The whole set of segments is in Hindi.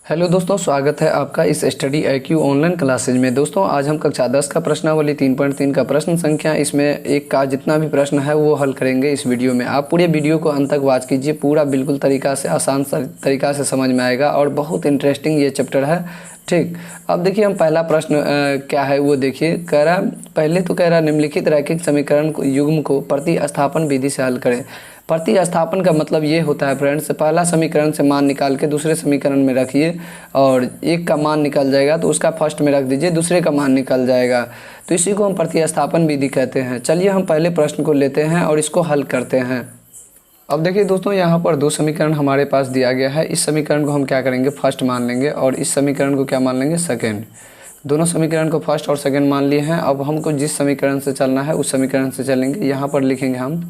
हेलो दोस्तों, स्वागत है आपका इस स्टडी IQ ऑनलाइन क्लासेज में। दोस्तों आज हम कक्षा 10 का प्रश्नावली 3.3 का प्रश्न संख्या इसमें एक का जितना भी प्रश्न है वो हल करेंगे इस वीडियो में। आप पूरे वीडियो को अंत तक वॉच कीजिए, पूरा बिल्कुल तरीका से आसान तरीका से समझ में आएगा और बहुत इंटरेस्टिंग ये चैप्टर है। ठीक, अब देखिए हम पहला प्रश्न क्या है वो देखिए। कह रहा पहले तो कह रहा निम्नलिखित रैखिक समीकरण युग्म को प्रतिस्थापन विधि से हल करें। प्रतिस्थापन का मतलब ये होता है फ्रेंड्स, पहला समीकरण से मान निकाल के दूसरे समीकरण में रखिए और एक का मान निकल जाएगा तो उसका फर्स्ट में रख दीजिए, दूसरे का मान निकल जाएगा, तो इसी को हम प्रतिस्थापन विधि कहते हैं। चलिए हम पहले प्रश्न को लेते हैं और इसको हल करते हैं। अब देखिए दोस्तों, यहाँ पर दो समीकरण हमारे पास दिया गया है। इस समीकरण को हम क्या करेंगे, फर्स्ट मान लेंगे और इस समीकरण को क्या मान लेंगे, सेकेंड। दोनों समीकरण को फर्स्ट और सेकेंड मान लिए हैं। अब हमको जिस समीकरण से चलना है उस समीकरण से चलेंगे। यहाँ पर लिखेंगे हम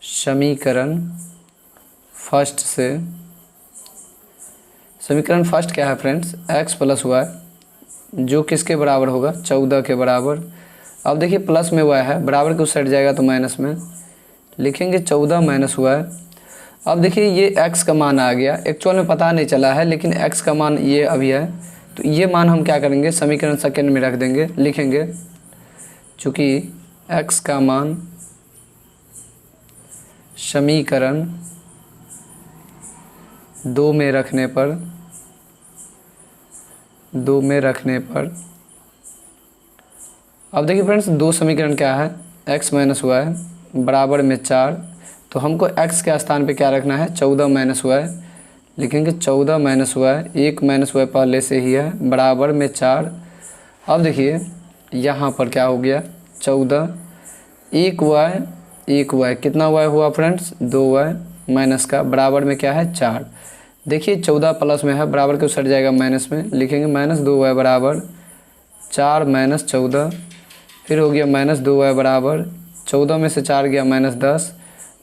समीकरण फर्स्ट से। समीकरण फर्स्ट क्या है फ्रेंड्स, x प्लस वाई, जो किसके बराबर होगा, 14 के बराबर। अब देखिए प्लस में y है, बराबर के उस साइड जाएगा तो माइनस में लिखेंगे 14 माइनस वाई। अब देखिए ये x का मान आ गया, एक्चुअल में पता नहीं चला है लेकिन x का मान ये अभी है, तो ये मान हम क्या करेंगे, समीकरण सेकेंड में रख देंगे। लिखेंगे चूँकि x का मान समीकरण 2 में रखने पर अब देखिए फ्रेंड्स दो समीकरण क्या है, x माइनस वाई बराबर में 4, तो हमको x के स्थान पे क्या रखना है, 14 माइनस वाई। लिखेंगे 14 माइनस वाई, एक माइनस वाई पहले से ही है, बराबर में 4। अब देखिए यहाँ पर क्या हो गया, 14 एक वाई कितना वाई हुआ फ्रेंड्स, 2 वाई माइनस का, बराबर में क्या है 4। देखिए 14 प्लस में है, बराबर के उस साइड जाएगा माइनस में, लिखेंगे माइनस 2 वाई बराबर 4 माइनस 14। फिर हो गया माइनस 2 वाई बराबर 14 में से 4 गया माइनस 10,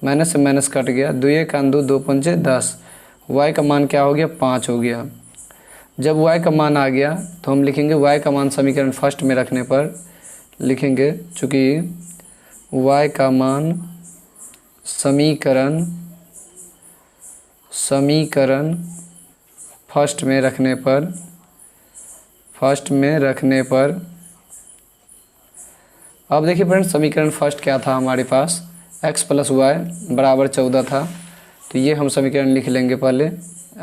माइनस से माइनस कट गया, 2 एक 2 2 पंचे 10। वाई का मान क्या हो गया, 5 हो गया। जब वाई का मान आ गया तो हम लिखेंगे वाई का मान समीकरण फर्स्ट में रखने पर लिखेंगे, चूँकि y का मान समीकरण फर्स्ट में रखने पर अब देखिए फ्रेंड्स समीकरण फर्स्ट क्या था हमारे पास, x प्लस वाई बराबर 14 था, तो ये हम समीकरण लिख लेंगे पहले,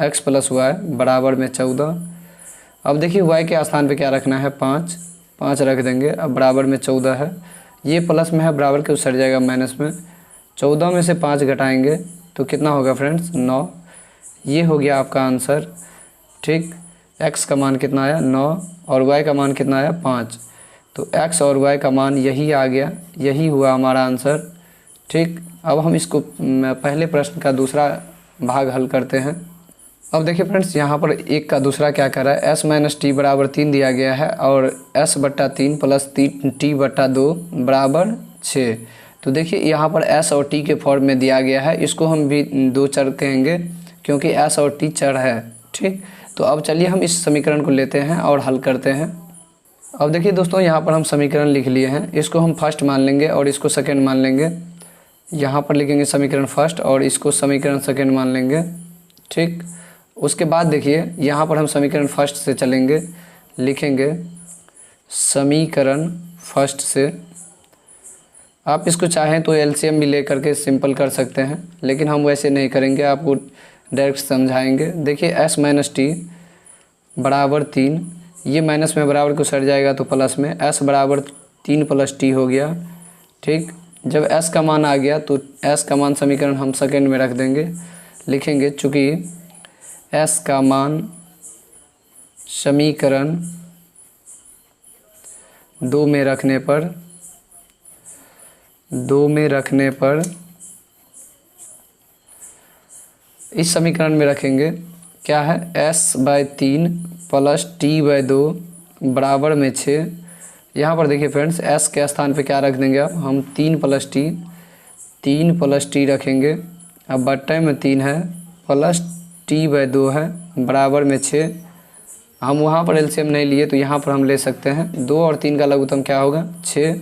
x प्लस वाई बराबर में 14। अब देखिए y के स्थान पे क्या रखना है, 5 रख देंगे। अब बराबर में 14 है, ये प्लस में है, बराबर के उस साइड जाएगा माइनस में, 14 में से 5 घटाएंगे तो कितना होगा फ्रेंड्स, 9। ये हो गया आपका आंसर। ठीक, x का मान कितना आया, 9 और y का मान कितना आया, 5, तो x और y का मान यही आ गया, यही हुआ हमारा आंसर। ठीक, अब हम इसको पहले प्रश्न का दूसरा भाग हल करते हैं। अब देखिए फ्रेंड्स यहाँ पर एक का दूसरा क्या कर रहा है, s माइनस टी बराबर 3 दिया गया है और s बट्टा 3 प्लस टी बट्टा 2 बराबर 6। तो देखिए यहाँ पर s और t के फॉर्म में दिया गया है, इसको हम भी दो चर कहेंगे क्योंकि s और t चर है। ठीक, तो अब चलिए हम इस समीकरण को लेते हैं और हल करते हैं। अब देखिए दोस्तों यहाँ पर हम समीकरण लिख लिए हैं, इसको हम फर्स्ट मान लेंगे और इसको सेकेंड मान लेंगे। यहाँ पर लिखेंगे समीकरण फर्स्ट और इसको समीकरण सेकेंड मान लेंगे। ठीक, उसके बाद देखिए यहाँ पर हम समीकरण फर्स्ट से चलेंगे, लिखेंगे समीकरण फर्स्ट से। आप इसको चाहें तो एलसीएम भी ले करके सिंपल कर सकते हैं, लेकिन हम वैसे नहीं करेंगे, आपको डायरेक्ट समझाएंगे। देखिए s माइनस टी बराबर 3, ये माइनस में बराबर को सट जाएगा तो प्लस में, s बराबर 3 प्लस टी हो गया। ठीक, जब s का मान आ गया तो s का मान समीकरण हम सेकेंड में रख देंगे। लिखेंगे चूँकि s का मान समीकरण 2 में रखने पर इस समीकरण में रखेंगे क्या है, s/3 प्लस t/2 बराबर में 6। यहाँ पर देखिए फ्रेंड्स s के स्थान पे क्या रख देंगे, अब हम 3 प्लस टी रखेंगे। अब बट्टे में 3 है प्लस t/2 है बराबर में 6। हम वहाँ पर एलसीएम नहीं लिए तो यहाँ पर हम ले सकते हैं, 2 और 3 का लघुत्तम क्या होगा, 6,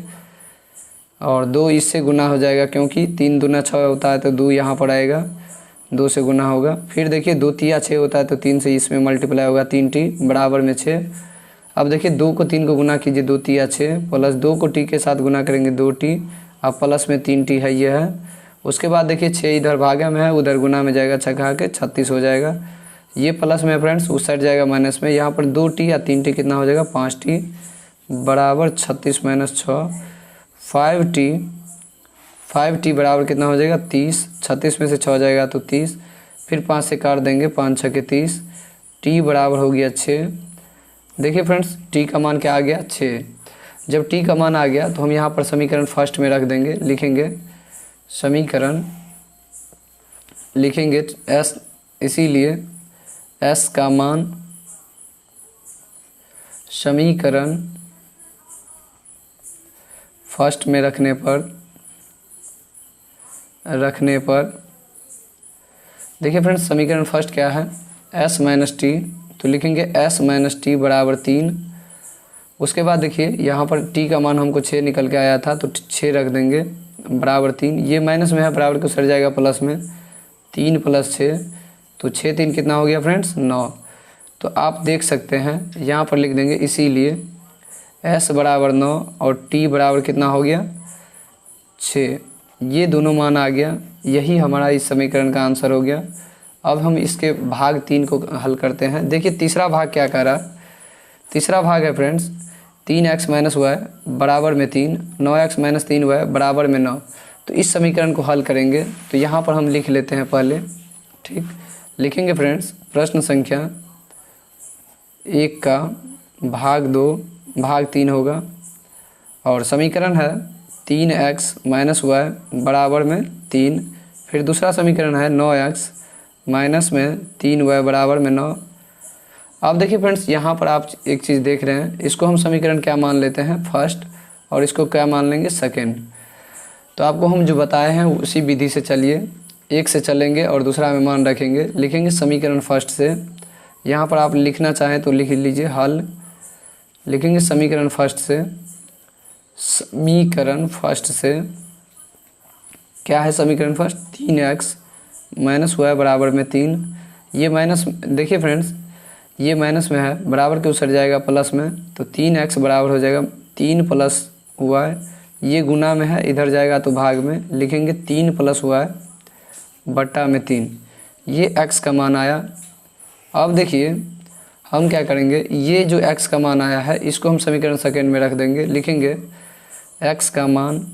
और 2 इससे गुना हो जाएगा क्योंकि 3 दूना 6 होता है तो 2 यहाँ पर आएगा, 2 से गुना होगा। फिर देखिए 2 तिया 6 होता है तो 3 से इसमें मल्टीप्लाई होगा, 3t बराबर में 6। अब देखिए 2 को 3 को गुना कीजिए, 2 तिया 6 प्लस 2 को t के साथ गुना करेंगे 2t, अब प्लस में 3t है ये है। उसके बाद देखिए 6 इधर भागे में है, उधर गुना में जाएगा, छका के 36 हो जाएगा। ये प्लस में फ्रेंड्स उस साइड जाएगा माइनस में, यहाँ पर 2t या 3t कितना हो जाएगा 5t बराबर 36 माइनस 6 5t बराबर कितना हो जाएगा 30। 36 में से 6 जाएगा तो 30, फिर 5 से काट देंगे, 5 6 के 30, t बराबर हो गया 6। देखिए फ्रेंड्स t का मान क्या आ गया 6। जब t का मान आ गया तो हम यहाँ पर समीकरण फर्स्ट में रख देंगे, लिखेंगे समीकरण, लिखेंगे s, इसीलिए s का मान समीकरण फर्स्ट में रखने पर देखिए फ्रेंड्स समीकरण फर्स्ट क्या है s माइनस टी, तो लिखेंगे s माइनस टी बराबर 3। उसके बाद देखिए यहाँ पर t का मान हमको 6 निकल के आया था तो 6 रख देंगे बराबर 3। ये माइनस में है, बराबर को सर जाएगा प्लस में, 3 प्लस 6 तो 6 3 कितना हो गया फ्रेंड्स 9। तो आप देख सकते हैं यहाँ पर लिख देंगे इसीलिए s बराबर 9 और t बराबर कितना हो गया 6। ये दोनों मान आ गया, यही हमारा इस समीकरण का आंसर हो गया। अब हम इसके भाग 3 को हल करते हैं। देखिए तीसरा भाग क्या कर रहा है, तीसरा भाग है फ्रेंड्स 3x माइनस वाई बराबर में 3, 9x माइनस 3y बराबर में 9। तो इस समीकरण को हल करेंगे तो यहाँ पर हम लिख लेते हैं पहले, ठीक। लिखेंगे फ्रेंड्स प्रश्न संख्या 1 का भाग 2 भाग 3 होगा और समीकरण है 3x माइनस वाई बराबर में 3। फिर दूसरा समीकरण है 9x माइनस में 3y बराबर में 9। अब देखिए फ्रेंड्स यहाँ पर आप एक चीज़ देख रहे हैं, इसको हम समीकरण क्या मान लेते हैं फर्स्ट और इसको क्या मान लेंगे सेकेंड। तो आपको हम जो बताए हैं उसी विधि से चलिए, एक से चलेंगे और दूसरा में मान रखेंगे। लिखेंगे समीकरण फर्स्ट से, यहाँ पर आप लिखना चाहें तो लिख लीजिए हल। लिखेंगे समीकरण फर्स्ट से, समीकरण फर्स्ट से क्या है समीकरण फर्स्ट 3x माइनस वाई बराबर में 3। ये माइनस देखिए फ्रेंड्स ये माइनस में है, बराबर के उतर जाएगा प्लस में, तो 3x बराबर हो जाएगा 3 प्लस वाई। ये गुना में है, इधर जाएगा तो भाग में, लिखेंगे 3 प्लस वाई बट्टा में 3। ये x का मान आया। अब देखिए हम क्या करेंगे, ये जो x का मान आया है इसको हम समीकरण सेकेंड में रख देंगे। लिखेंगे x का मान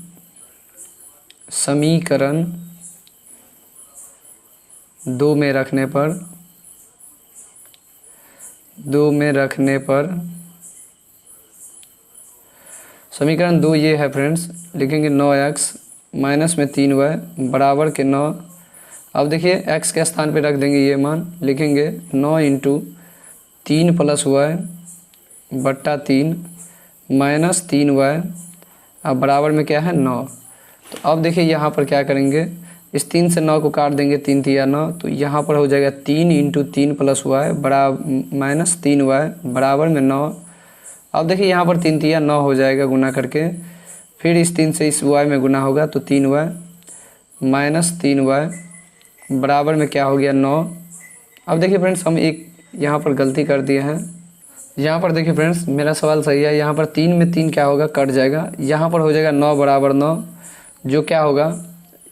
समीकरण 2 में रखने पर समीकरण 2 ये है फ्रेंड्स। लिखेंगे 9x माइनस में 3y बराबर के 9। अब देखिए x के स्थान पे रख देंगे ये मान, लिखेंगे 9 इंटू 3 प्लस वाई बट्टा 3 माइनस 3y, अब बराबर में क्या है 9। तो अब देखिए यहाँ पर क्या करेंगे, इस 3 से 9 को काट देंगे, 3 तिया 9, तो यहाँ पर हो जाएगा 3 इंटू 3 प्लस वाई बराबर माइनस 3y बराबर में 9। अब देखिए यहाँ पर 3 तिया 9 हो जाएगा गुना करके, फिर इस 3 से इस y में गुना होगा तो 3y माइनस 3y बराबर में क्या हो गया 9। अब देखिए फ्रेंड्स हम एक यहाँ पर गलती कर दिए हैं। यहाँ पर देखिए फ्रेंड्स मेरा सवाल सही है, यहाँ पर 3 में 3 क्या होगा कट जाएगा, यहाँ पर हो जाएगा 9 बराबर 9, जो क्या होगा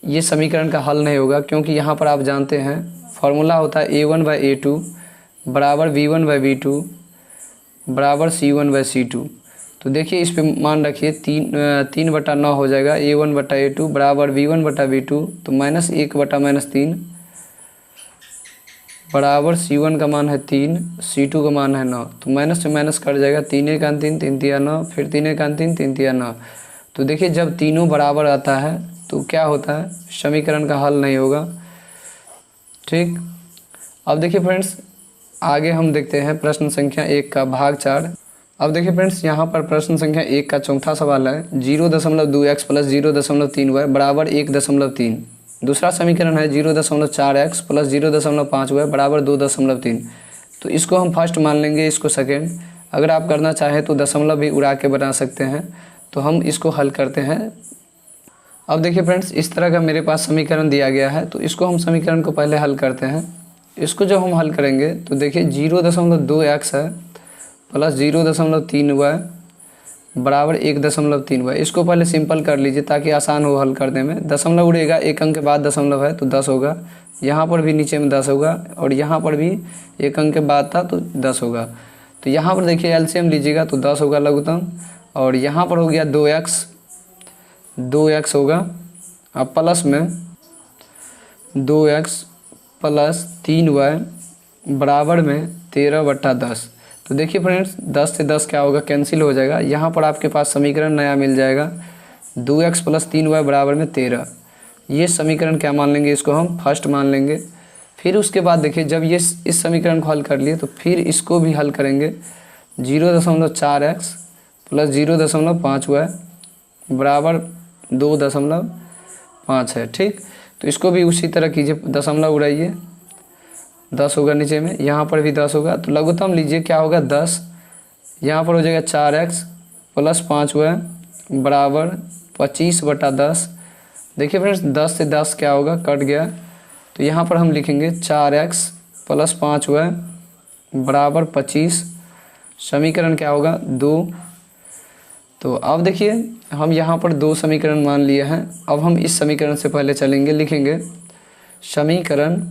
ये समीकरण का हल नहीं होगा, क्योंकि यहाँ पर आप जानते हैं फार्मूला होता है a1/a2 बराबर b1/b2 बराबर c1/c2। तो देखिए इस पे मान रखिए 3/9 हो जाएगा, a1/a2 बराबर b1/b2, तो माइनस 1/-3 बराबर c1 का मान है 3, c2 का मान है 9। तो माइनस से माइनस कट जाएगा, 3 1 3 3 तिया 9, फिर 3 1 3 3 तिया 9। तो देखिए जब तीनों बराबर आता है तो क्या होता है समीकरण का हल नहीं होगा, ठीक। अब देखिए फ्रेंड्स आगे हम देखते हैं प्रश्न संख्या 1 का भाग 4। अब देखिए फ्रेंड्स यहाँ पर प्रश्न संख्या 1 का चौथा सवाल है 0.2x प्लस 0.3y बराबर 1.3। दूसरा समीकरण है 0.4x प्लस 0.5y बराबर 2.3। तो इसको हम फर्स्ट मान लेंगे, इसको सेकेंड। अगर आप करना चाहें तो दशमलव भी उड़ा के बना सकते हैं। तो हम इसको हल करते हैं। अब देखिए फ्रेंड्स, इस तरह का मेरे पास समीकरण दिया गया है, तो इसको हम समीकरण को पहले हल करते हैं। इसको जब हम हल करेंगे तो देखिए 0.2x है प्लस 0.3y बराबर 1.3y। इसको पहले सिंपल कर लीजिए ताकि आसान हो हल करने में। दशमलव उड़ेगा, एक अंक के बाद दशमलव है तो 10 होगा, यहाँ पर भी नीचे में 10 होगा और यहाँ पर भी एक अंक के बाद था तो 10 होगा। तो यहाँ पर देखिए एलसीएम लीजिएगा तो 10 होगा लघुत्तम, और यहाँ पर हो गया 2x होगा। अब प्लस में 2x प्लस 3y बराबर में 13/10। तो देखिए फ्रेंड्स, 10 से 10 क्या होगा, कैंसिल हो जाएगा। यहाँ पर आपके पास समीकरण नया मिल जाएगा, 2x प्लस 3y बराबर में 13। ये समीकरण क्या मान लेंगे, इसको हम फर्स्ट मान लेंगे। फिर उसके बाद देखिए जब ये इस समीकरण को हल कर लिए तो फिर इसको भी हल करेंगे। 0.4x प्लस 0.5y बराबर 2.5 है। ठीक, तो इसको भी उसी तरह कीजिए, दशमलव उड़ाइए, 10 होगा नीचे में, यहाँ पर भी 10 होगा। तो लघुत्तम लीजिए क्या होगा 10, यहाँ पर हो जाएगा 4x प्लस 5y बराबर 25/10। देखिए फ्रेंड्स, 10 से 10 क्या होगा, कट गया। तो यहाँ पर हम लिखेंगे 4x प्लस 5y बराबर 25। समीकरण क्या होगा 2। तो अब देखिए हम यहाँ पर 2 समीकरण मान लिए हैं। अब हम इस समीकरण से पहले चलेंगे, लिखेंगे समीकरण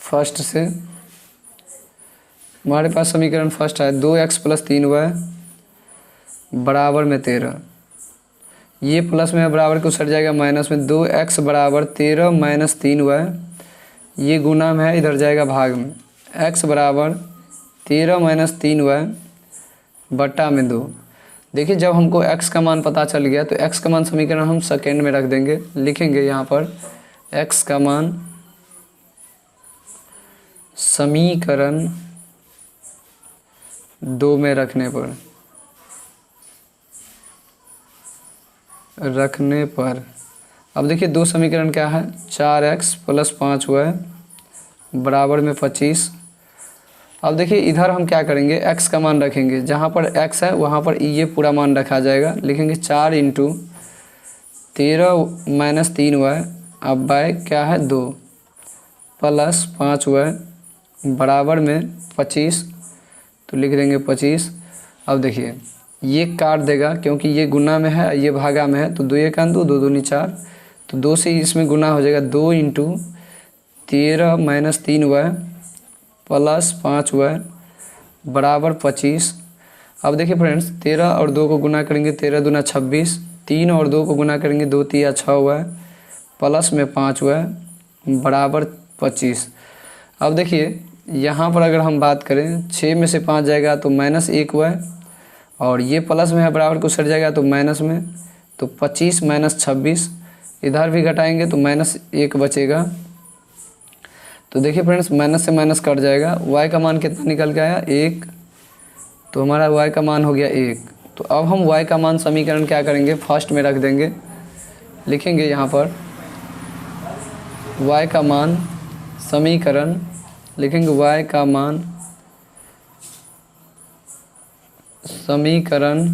फर्स्ट से। हमारे पास समीकरण फर्स्ट है 2x प्लस 3y बराबर में 13। ये प्लस में बराबर को सट जाएगा माइनस में, 2x बराबर 13 माइनस 3y, ये गुना में है इधर जाएगा भाग में, x बराबर 13 माइनस 3y बट्टा में 2। देखिए जब हमको x का मान पता चल गया तो x का मान समीकरण हम सेकेंड में रख देंगे, लिखेंगे यहाँ पर x का मान समीकरण 2 में रखने पर अब देखिए 2 समीकरण क्या है, 4x प्लस 5y बराबर में 25। अब देखिए इधर हम क्या करेंगे, x का मान रखेंगे, जहाँ पर x है वहाँ पर ये पूरा मान रखा जाएगा। लिखेंगे 4 × 13 माइनस 3y अब बाय क्या है 2 प्लस 5y बराबर में 25। तो लिख देंगे 25। अब देखिए ये काट देगा क्योंकि ये गुना में है, ये भागा में है, तो 2 1 2 2 2 4, तो 2 से इसमें गुना हो जाएगा। 2 × 13 माइनस 3y प्लस 5y बराबर 25। अब देखिए फ्रेंड्स, 13 और 2 को गुना करेंगे, 13 दूना 26, 3 और 2 को गुना करेंगे, 2 3 6y प्लस में 5y बराबर 25। अब देखिए यहाँ पर अगर हम बात करें, 6 में से 5 जाएगा तो माइनस 1y, और ये प्लस में है बराबर को सट जाएगा तो माइनस में, तो 25 माइनस 26, इधर भी घटाएंगे तो माइनस 1 बचेगा। तो देखिए फ्रेंड्स, माइनस से माइनस कट जाएगा, y का मान कितना निकल के आया 1, तो हमारा y का मान हो गया 1। तो अब हम y का मान समीकरण क्या करेंगे, फर्स्ट में रख देंगे, लिखेंगे यहाँ पर y का मान समीकरण, लिखेंगे y का मान समीकरण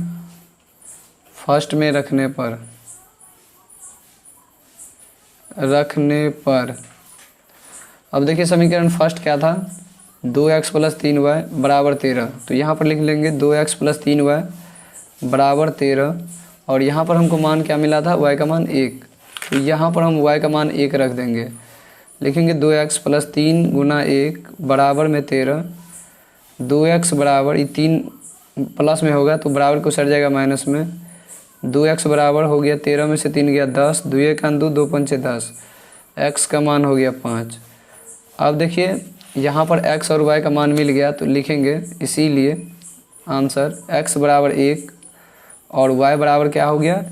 फर्स्ट में रखने पर अब देखिए समीकरण फर्स्ट क्या था, 2x प्लस 3y बराबर 13। तो यहाँ पर लिख लेंगे 2x प्लस 3y बराबर 13, और यहाँ पर हमको मान क्या मिला था, y का मान 1। तो यहाँ पर हम y का मान 1 रख देंगे, लिखेंगे 2x प्लस 3 गुना 1 बराबर में 13। 2x बराबर, ये 3 प्लस में होगा तो बराबर को सट जाएगा माइनस में, 2x बराबर हो गया 13 में से 3 गया 10, 2 1 2 2 5 10, x का मान हो गया 5। अब देखिए यहाँ पर x और y का मान मिल गया तो लिखेंगे इसीलिए आंसर x बराबर 1 और y बराबर क्या हो गया,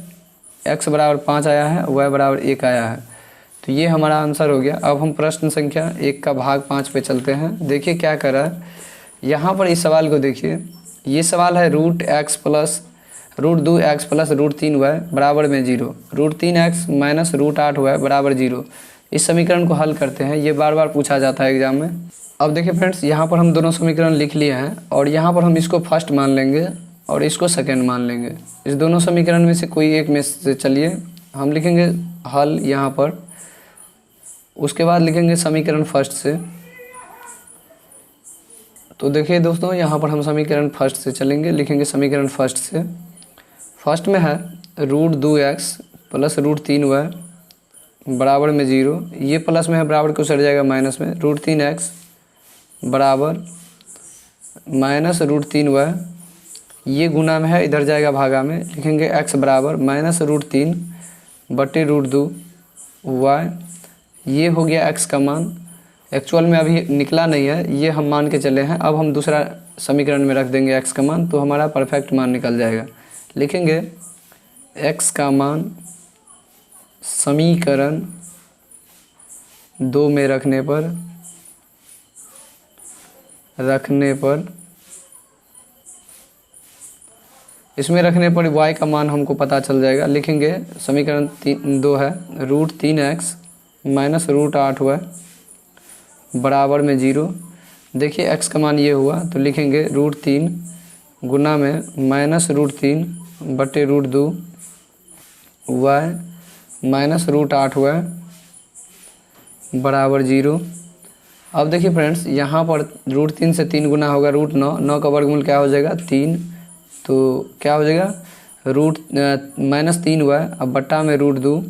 x बराबर 5 आया है, y बराबर 1 आया है। तो ये हमारा आंसर हो गया। अब हम प्रश्न संख्या 1 का भाग 5 पे चलते हैं। देखिए क्या कर रहा है, यहाँ पर इस सवाल को देखिए, ये सवाल है √2x प्लस √3y बराबर में 0, √3x माइनस √8y बराबर 0। इस समीकरण को हल करते हैं, ये बार बार पूछा जाता है एग्जाम में। अब देखिए फ्रेंड्स, यहाँ पर हम दोनों समीकरण लिख लिए हैं और यहाँ पर हम इसको फर्स्ट मान लेंगे, और इसको सेकेंड मान लेंगे। इस दोनों समीकरण में से कोई एक में से चलिए हम लिखेंगे हल यहाँ पर। उसके बाद लिखेंगे समीकरण फर्स्ट से। तो देखिए दोस्तों, यहाँ पर हम समीकरण फर्स्ट से चलेंगे, लिखेंगे समीकरण फर्स्ट से। फर्स्ट में है √2x प्लस √3y बराबर में 0। ये प्लस में है, बराबर को सट जाएगा माइनस में। √3x बराबर माइनस √3y, ये गुना में है, इधर जाएगा भागा में। लिखेंगे x बराबर माइनस √3 बटे √2y। ये हो गया x का मान। एक्चुअल में अभी निकला नहीं है, ये हम मान के चले हैं। अब हम दूसरा समीकरण में रख देंगे x का मान, तो हमारा परफेक्ट मान निकल जाएगा। लिखेंगे x का मान समीकरण 2 में रखने पर इसमें रखने पर y का मान हमको पता चल जाएगा। लिखेंगे समीकरण 2 है √3x माइनस √8y बराबर में 0। देखिए x का मान ये हुआ, तो लिखेंगे √3 गुना में माइनस √3 बटे √2y माइनस √8y बराबर 0। अब देखिए फ्रेंड्स, यहाँ पर √3 से 3 गुना होगा √9 का वर्गमूल क्या हो जाएगा 3, तो क्या हो जाएगा माइनस 3y अब बट्टा में √2,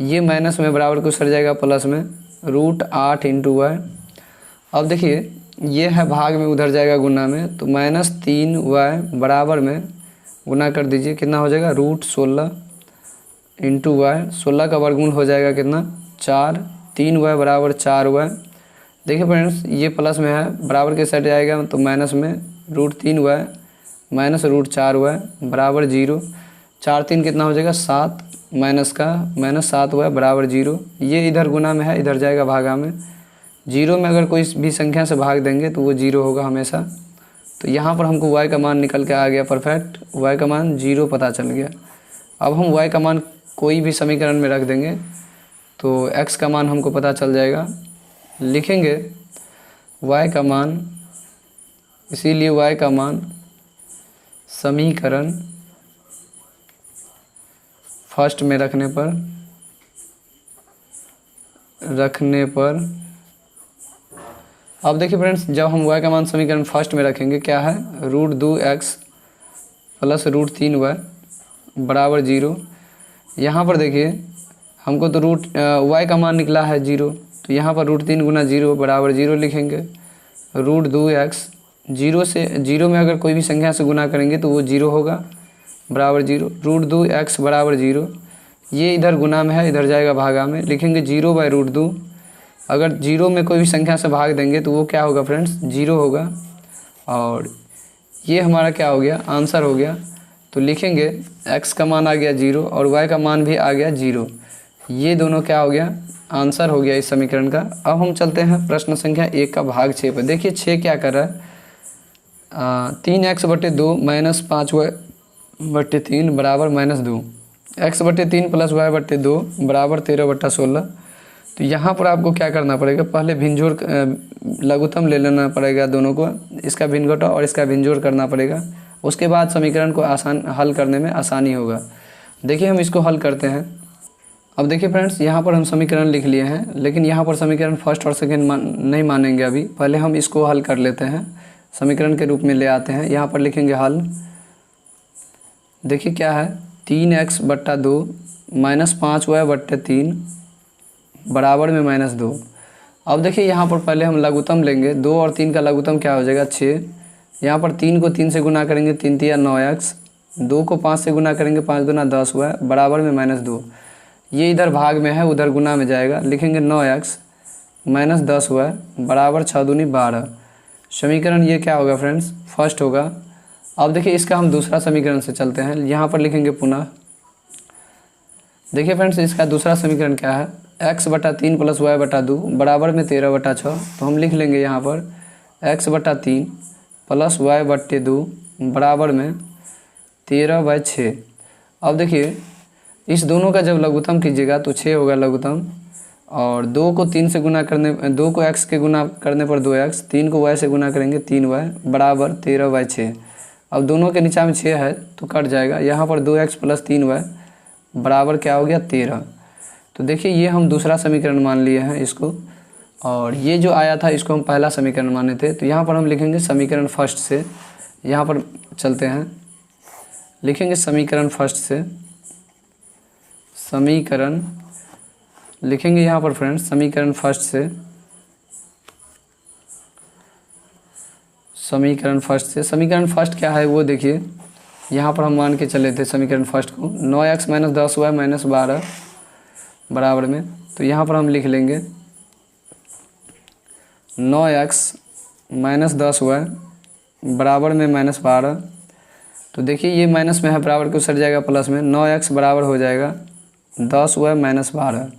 ये माइनस में बराबर को सट जाएगा प्लस में √8 इंटू y। अब देखिए ये है भाग में, उधर जाएगा गुना में, तो माइनस 3y बराबर में गुना कर दीजिए, कितना हो जाएगा √16 इंटू y। 16 का वर्गमूल हो जाएगा कितना 4, 3y बराबर 4y। देखिए फ्रेंड्स, ये प्लस में है, बराबर के सट जाएगा तो माइनस में √3y माइनस √4y बराबर 0। 4 3 कितना हो जाएगा 7, माइनस का माइनस 7y बराबर 0। ये इधर गुना में है, इधर जाएगा भागा में। 0 में अगर कोई भी संख्या से भाग देंगे तो वो 0 होगा हमेशा। तो यहाँ पर हमको y का मान निकल के आ गया परफेक्ट, y का मान 0 पता चल गया। अब हम y का मान कोई भी समीकरण में रख देंगे तो x का मान हमको पता चल जाएगा। लिखेंगे y का मान, इसीलिए y का मान समीकरण फर्स्ट में रखने पर अब देखिए फ्रेंड्स, जब हम y का मान समीकरण फर्स्ट में रखेंगे क्या है √2x प्लस √3y बराबर 0। यहाँ पर देखिए हमको तो y का मान निकला है 0, तो यहाँ पर √3 गुना 0 बराबर 0 लिखेंगे। √2x 0 में अगर कोई भी संख्या से गुना करेंगे तो वो 0 होगा बराबर 0। √2x बराबर 0, ये इधर गुना में है, इधर जाएगा भागा में। लिखेंगे 0/√2। अगर 0 में कोई भी संख्या से भाग देंगे तो वो क्या होगा फ्रेंड्स 0 होगा, और ये हमारा क्या हो गया आंसर हो गया। तो लिखेंगे x का मान आ गया 0 और y का मान भी आ गया 0। ये दोनों क्या हो गया आंसर हो गया इस समीकरण का। अब हम चलते हैं प्रश्न संख्या 1 का भाग 6 पर। देखिए 6 क्या कर रहा है 3x/2 माइनस 5y/3 बराबर -2, x/3 प्लस y/2 बराबर 13/16। तो यहाँ पर आपको क्या करना पड़ेगा, पहले भिन्नजोड़ लघुत्तम ले लेना पड़ेगा दोनों को, इसका भिन्न घटाव और इसका भिन्नजोड़ करना पड़ेगा। उसके बाद समीकरण को हल करने में आसानी होगा। देखिए हम इसको हल करते हैं। अब देखिए फ्रेंड्स, यहाँ पर हम समीकरण लिख लिए हैं, लेकिन यहाँ पर समीकरण फर्स्ट और सेकेंड नहीं मानेंगे अभी। पहले हम इसको हल कर लेते हैं, समीकरण के रूप में ले आते हैं। यहाँ पर लिखेंगे हल। देखिए क्या है 3x/2 माइनस 5y/3 बराबर में -2। अब देखिए यहाँ पर पहले हम लघुत्तम लेंगे, 2 और 3 का लघुत्तम क्या हो जाएगा 6। यहाँ पर 3 को 3 से गुना करेंगे 3 × 9x, 2 को 5 से गुना करेंगे 5 × 10y बराबर में -2। ये इधर भाग में है, उधर गुना में जाएगा। लिखेंगे 9x माइनस 10y बराबर 6 दूनी 12। समीकरण ये क्या होगा फ्रेंड्स फर्स्ट होगा। अब देखिए इसका हम दूसरा समीकरण से चलते हैं। यहाँ पर लिखेंगे पुनः। देखिए फ्रेंड्स, इसका दूसरा समीकरण क्या है x/3 प्लस y/2 बराबर में 13/6। तो हम लिख लेंगे यहाँ पर x/3 प्लस y/2 बराबर में 13/6। अब देखिए इस दोनों का जब लघुत्तम कीजिएगा तो 6 होगा लघुत्तम, और 2 को 3 से गुना करने 2 को x के गुना करने पर 2x, 3 को y से गुना करेंगे 3y बराबर 13/6। अब दोनों के नीचे में 6 है तो कट जाएगा। यहाँ पर 2x प्लस 3y बराबर क्या हो गया 13। तो देखिए ये हम दूसरा समीकरण मान लिए हैं इसको, और ये जो आया था इसको हम पहला समीकरण माने थे। तो यहाँ पर हम लिखेंगे समीकरण फर्स्ट से, यहाँ पर चलते हैं, लिखेंगे समीकरण फर्स्ट से, समीकरण लिखेंगे यहाँ पर फ्रेंड्स समीकरण फर्स्ट से, समीकरण फर्स्ट क्या है वो देखिए। यहाँ पर हम मान के चले थे समीकरण फर्स्ट को 9x माइनस 10y माइनस 12 बराबर में। तो यहाँ पर हम लिख लेंगे 9x माइनस 10y बराबर में माइनस 12। तो देखिए ये माइनस में है, बराबर के उसर जाएगा प्लस में, 9x बराबर हो जाएगा 10y माइनस 12।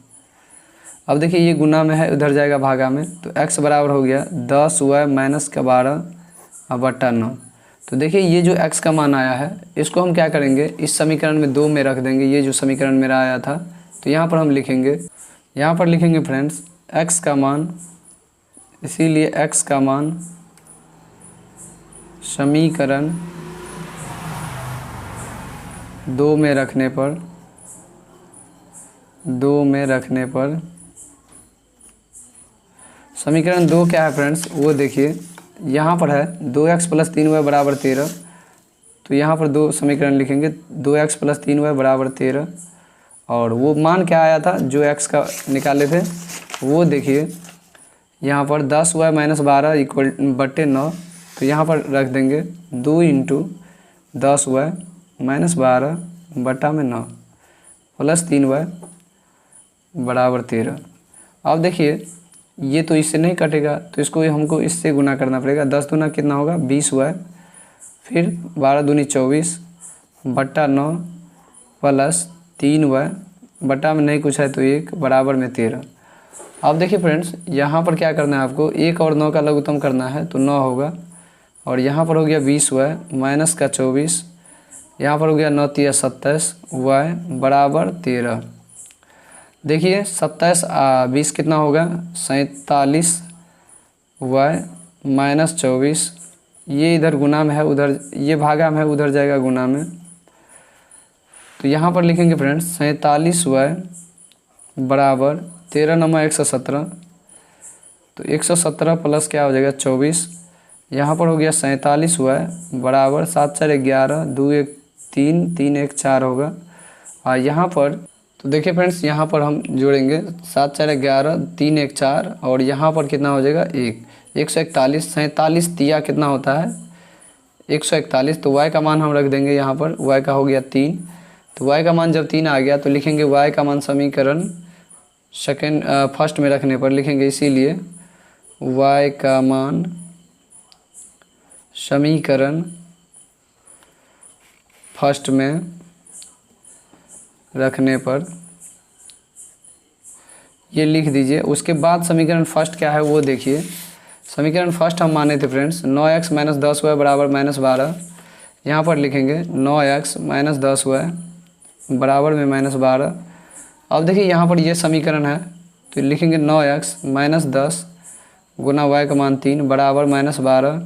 अब देखिए ये गुना में है, उधर जाएगा भागा में, तो x बराबर हो गया 10y माइनस का 12 और बट्टा 9। तो देखिए ये जो x का मान आया है इसको हम क्या करेंगे, इस समीकरण में 2 में रख देंगे। ये जो समीकरण मेरा आया था तो यहाँ पर हम लिखेंगे, यहाँ पर लिखेंगे फ्रेंड्स x का मान, इसीलिए x का मान समीकरण 2 में रखने पर समीकरण 2 क्या है फ्रेंड्स वो देखिए। यहाँ पर है 2x प्लस 3y बराबर 13। तो यहाँ पर 2 समीकरण लिखेंगे, 2x प्लस 3y बराबर 13, और वो मान क्या आया था जो x का निकाले थे वो देखिए यहाँ पर 10y माइनस 12 इक्वल बट्टे 9। तो यहाँ पर रख देंगे 2 इंटू 10y माइनस 12 बट्टा में 9 प्लस 3y बराबर 13। अब देखिए ये तो इससे नहीं कटेगा तो इसको हमको इससे गुना करना पड़ेगा। 10 दूना कितना होगा 20y, फिर 12 दूनी 24 बट्टा 9 प्लस 3y बट्टा में नहीं कुछ है तो 1 बराबर में 13। अब देखिए फ्रेंड्स यहाँ पर क्या करना है आपको, 1 और 9 का लघुत्तम करना है तो 9 होगा, और यहाँ पर हो गया 20y माइनस का 24, यहाँ पर हो गया 9 तिया 27 y बराबर 13। देखिए 27 20 कितना होगा 47 y माइनस 24, ये इधर गुना में है, उधर ये भागा में है, उधर जाएगा गुना में। तो यहाँ पर लिखेंगे फ्रेंड्स 47 y बराबर 13 नमा 117। तो 117 प्लस क्या हो जाएगा 24, यहाँ पर हो गया 47 y बराबर 7 4 11 2 1 3 3 1 4 होगा। और यहाँ पर तो देखिए फ्रेंड्स यहाँ पर हम जोड़ेंगे 7 4 11 3 1 4, और यहाँ पर कितना हो जाएगा 141। 47 तिया कितना होता है 141। तो y का मान हम रख देंगे यहाँ पर, y का हो गया 3। तो y का मान जब 3 आ गया तो लिखेंगे y का मान समीकरण फर्स्ट में रखने पर लिखेंगे, इसीलिए y का मान समीकरण फर्स्ट में रखने पर ये लिख दीजिए। उसके बाद समीकरण फर्स्ट क्या है वो देखिए। समीकरण फर्स्ट हम माने थे फ्रेंड्स 9x माइनस 10y बराबर माइनस 12। यहाँ पर लिखेंगे 9x माइनस 10y बराबर में माइनस 12। अब देखिए यहाँ पर ये समीकरण है तो लिखेंगे 9x माइनस 10 गुना y का मान 3 बराबर माइनस 12।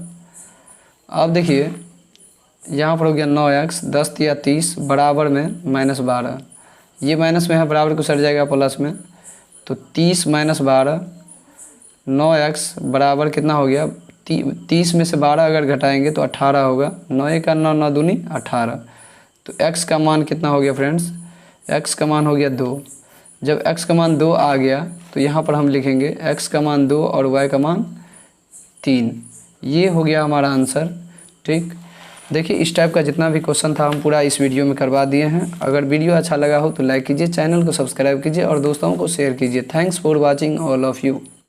अब देखिए यहाँ पर हो गया 9x 10 तिया 30 बराबर में माइनस 12। ये माइनस में है, बराबर को सट जाएगा प्लस में, तो 30 माइनस 12 9x बराबर कितना हो गया 30 में से 12 अगर घटाएंगे तो 18 होगा। 9 का 9 9 दूनी 18। तो x का मान कितना हो गया फ्रेंड्स, x का मान हो गया 2। जब x का मान 2 आ गया तो यहाँ पर हम लिखेंगे x का मान 2 और y का मान 3। ये हो गया हमारा आंसर। ठीक, देखिए इस टाइप का जितना भी क्वेश्चन था हम पूरा इस वीडियो में करवा दिए हैं। अगर वीडियो अच्छा लगा हो तो लाइक कीजिए, चैनल को सब्सक्राइब कीजिए और दोस्तों को शेयर कीजिए। Thanks for watching all of you.